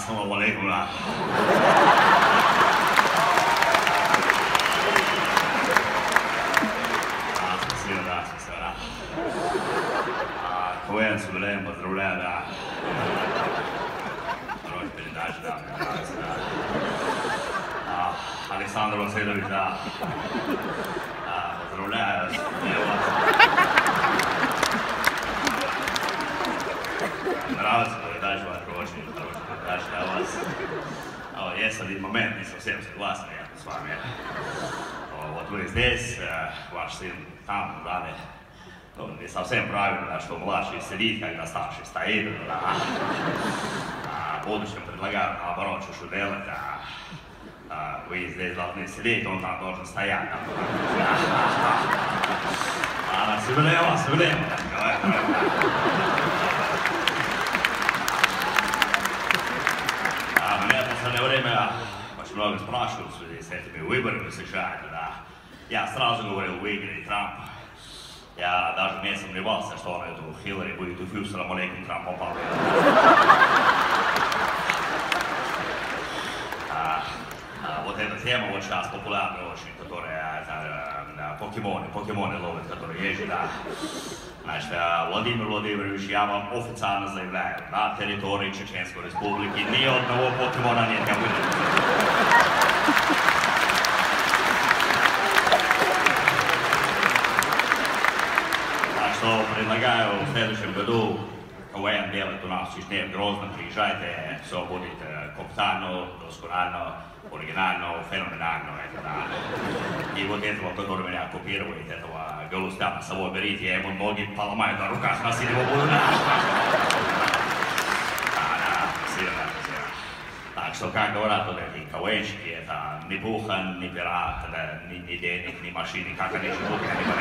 Ассаламу алейкум. Спасибо, да, спасибо, да. КВН с юбилеем поздравляю, да. Хорошая передача, да, мне нравится, да. Александр Васильевич, да. Поздравляю. Нравится передача ваша, очень хорошая передача, да, у вас. Есть один момент, не совсем согласен я с вами. Вот вы здесь, ваш сын там, в зале. Ну, не совсем правильно, что младший сидит, когда старший стоит. Да. В будущем предлагаю наоборот, что делать. Вы здесь должны сидеть, он там должен стоять. Сюблем. Меня в последнее время очень много спрашивают в связи с этими выборами в США, да. Я сразу говорил, выиграет Трамп. Я даже не сомневался, что он эту Хиллари будет уфью с Рамалейком Трамп попал. Вот эта тема вот сейчас популярна очень, которая покемоны ловят, которые есть, да. Значит, Владимир Владимирович, я вам официально заявляю, на территории Чеченской Республики ни одного покемона нет, я выйду. Так что предлагаю в следующем году КВН делать у нас в Чечне, в Грозном, приезжайте, все будет капитально, досконально, оригинально, феноменально, это да. И вот этого, который меня копирует, этого Галустяна с собой берите, я ему ноги поломаю на руках, носить его буду. Да, спасибо. Так что, как говорят вот эти КВНщики, это ни буха, ни пера, ни денег, ни машины, как они живут, я не понимаю.